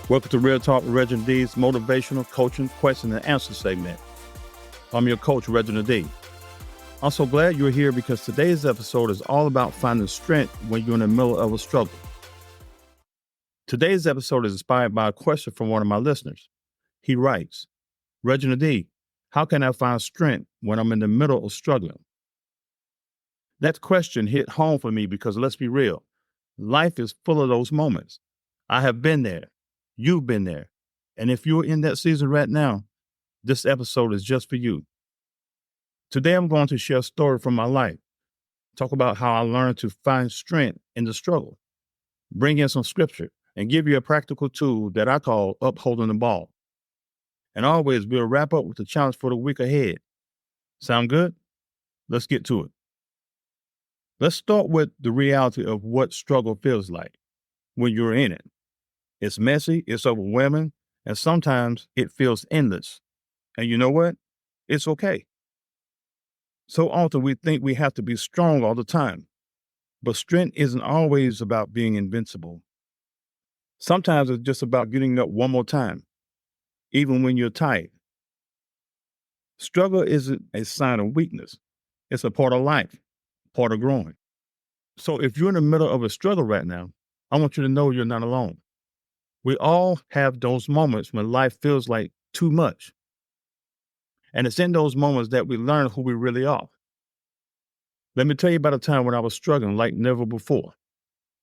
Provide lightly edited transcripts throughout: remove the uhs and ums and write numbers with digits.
Welcome to Real Talk with Reginald D's motivational coaching question and answer segment. I'm your coach, Reginald D. I'm so glad you're here because today's episode is all about finding strength when you're in the middle of a struggle. Today's episode is inspired by a question from one of my listeners. He writes, Reginald D, how can I find strength when I'm in the middle of struggling? That question hit home for me because let's be real, life is full of those moments. I have been there. You've been there. And if you're in that season right now, this episode is just for you. Today, I'm going to share a story from my life, talk about how I learned to find strength in the struggle, bring in some scripture, and give you a practical tool that I call upholding the ball. And always, we'll wrap up with the challenge for the week ahead. Sound good? Let's get to it. Let's start with the reality of what struggle feels like when you're in it. It's messy, it's overwhelming, and sometimes it feels endless. And you know what? It's okay. So often we think we have to be strong all the time, but strength isn't always about being invincible. Sometimes it's just about getting up one more time, even when you're tired. Struggle isn't a sign of weakness. It's a part of life, part of growing. So if you're in the middle of a struggle right now, I want you to know you're not alone. We all have those moments when life feels like too much. And it's in those moments that we learn who we really are. Let me tell you about a time when I was struggling like never before.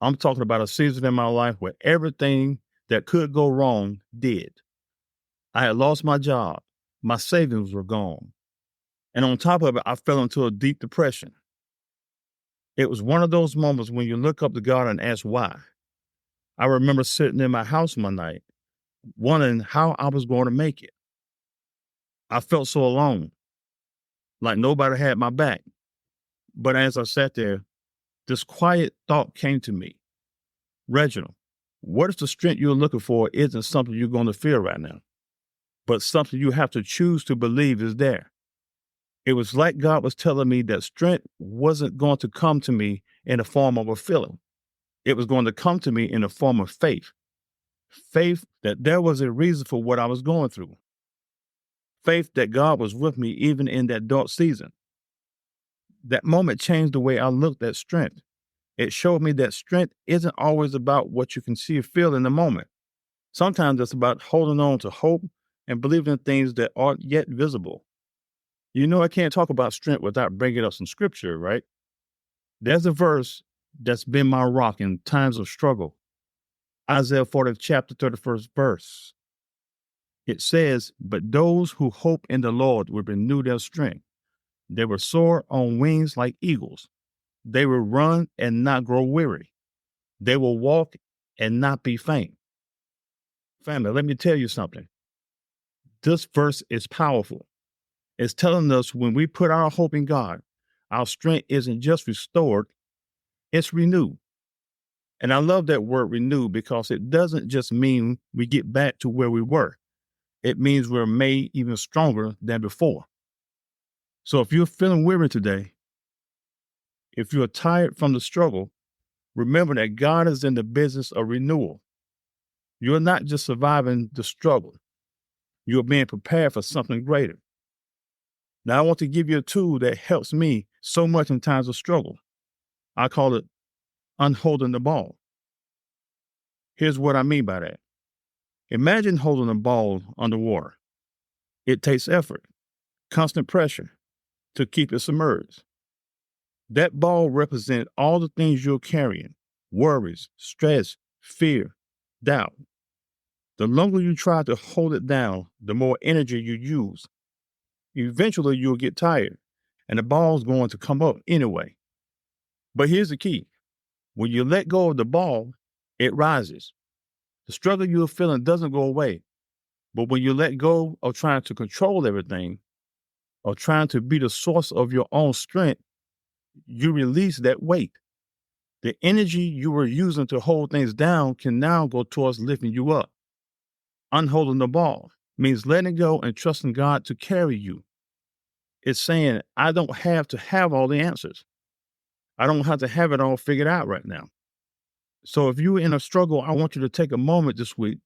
I'm talking about a season in my life where everything that could go wrong did. I had lost my job. My savings were gone. And on top of it, I fell into a deep depression. It was one of those moments when you look up to God and ask why. I remember sitting in my house one night, wondering how I was going to make it. I felt so alone, like nobody had my back. But as I sat there, this quiet thought came to me. Reginald, what if the strength you're looking for isn't something you're going to feel right now, but something you have to choose to believe is there? It was like God was telling me that strength wasn't going to come to me in the form of a feeling. It was going to come to me in the form of faith. Faith that there was a reason for what I was going through. Faith that God was with me even in that dark season. That moment changed the way I looked at strength. It showed me that strength isn't always about what you can see or feel in the moment. Sometimes it's about holding on to hope and believing in things that aren't yet visible. You know, I can't talk about strength without bringing up some scripture, right? There's a verse that's been my rock in times of struggle. Isaiah 40, chapter 31st verse. It says, but those who hope in the Lord will renew their strength. They will soar on wings like eagles. They will run and not grow weary. They will walk and not be faint. Family, let me tell you something. This verse is powerful. It's telling us when we put our hope in God, our strength isn't just restored, it's renewed. And I love that word renew because it doesn't just mean we get back to where we were. It means we're made even stronger than before. So if you're feeling weary today, if you're tired from the struggle, remember that God is in the business of renewal. You're not just surviving the struggle. You're being prepared for something greater. Now, I want to give you a tool that helps me so much in times of struggle. I call it unholding the ball. Here's what I mean by that. Imagine holding a ball underwater. It takes effort, constant pressure to keep it submerged. That ball represents all the things you're carrying: worries, stress, fear, doubt. The longer you try to hold it down, the more energy you use. Eventually, you'll get tired, and the ball's going to come up anyway. But here's the key. When you let go of the ball, it rises. The struggle you're feeling doesn't go away. But when you let go of trying to control everything or trying to be the source of your own strength, you release that weight. The energy you were using to hold things down can now go towards lifting you up. Unholding the ball means letting go and trusting God to carry you. It's saying, I don't have to have all the answers. I don't have to have it all figured out right now. So if you're in a struggle, I want you to take a moment this week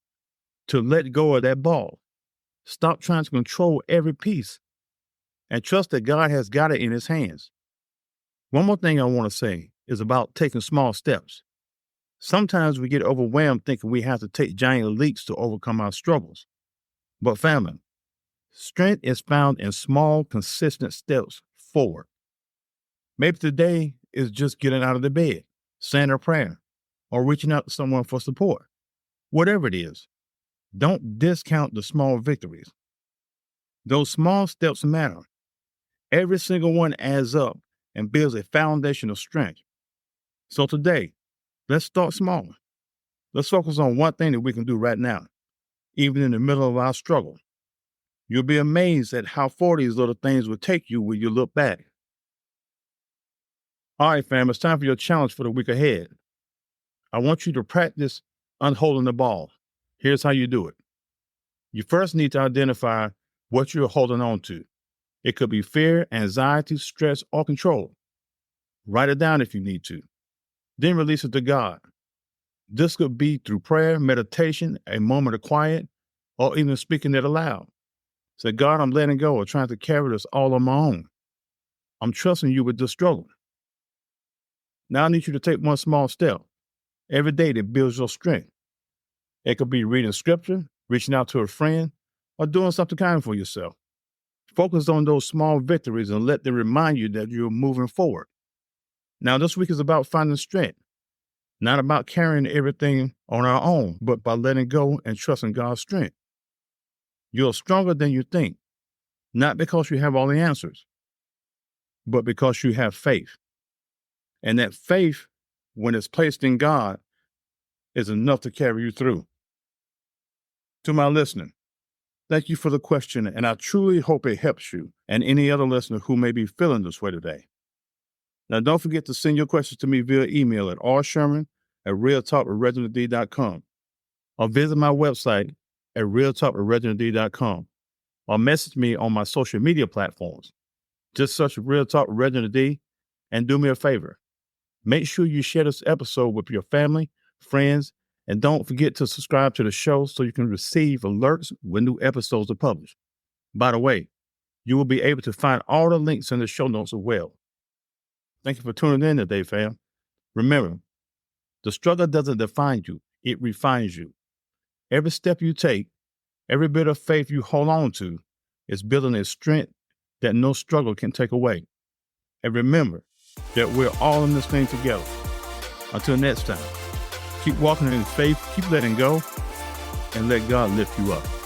to let go of that ball. Stop trying to control every piece and trust that God has got it in his hands. One more thing I want to say is about taking small steps. Sometimes we get overwhelmed thinking we have to take giant leaps to overcome our struggles. But family, strength is found in small, consistent steps forward. Maybe today is just getting out of the bed, saying a prayer, or reaching out to someone for support. Whatever it is, don't discount the small victories. Those small steps matter. Every single one adds up and builds a foundation of strength. So today, let's start small. Let's focus on one thing that we can do right now, even in the middle of our struggle. You'll be amazed at how far these little things will take you when you look back. All right, fam, it's time for your challenge for the week ahead. I want you to practice unholding the ball. Here's how you do it. You first need to identify what you're holding on to. It could be fear, anxiety, stress, or control. Write it down if you need to. Then release it to God. This could be through prayer, meditation, a moment of quiet, or even speaking it aloud. Say, God, I'm letting go of trying to carry this all on my own. I'm trusting you with this struggle. Now I need you to take one small step every day that builds your strength. It could be reading scripture, reaching out to a friend, or doing something kind for yourself. Focus on those small victories and let them remind you that you're moving forward. Now, this week is about finding strength, not about carrying everything on our own, but by letting go and trusting God's strength. You're stronger than you think, not because you have all the answers, but because you have faith. And that faith, when it's placed in God, is enough to carry you through. To my listener, thank you for the question, and I truly hope it helps you and any other listener who may be feeling this way today. Now, don't forget to send your questions to me via email at rsherman@realtalkwithreginald.com or visit my website at realtalkwithreginald.com or message me on my social media platforms. Just search Real Talk with Reginald D and do me a favor. Make sure you share this episode with your family, friends, and don't forget to subscribe to the show so you can receive alerts when new episodes are published. By the way, you will be able to find all the links in the show notes as well. Thank you for tuning in today, fam. Remember, the struggle doesn't define you, it refines you. Every step you take, every bit of faith you hold on to is building a strength that no struggle can take away. And remember that we're all in this thing together. Until next time, keep walking in faith, keep letting go, and let God lift you up.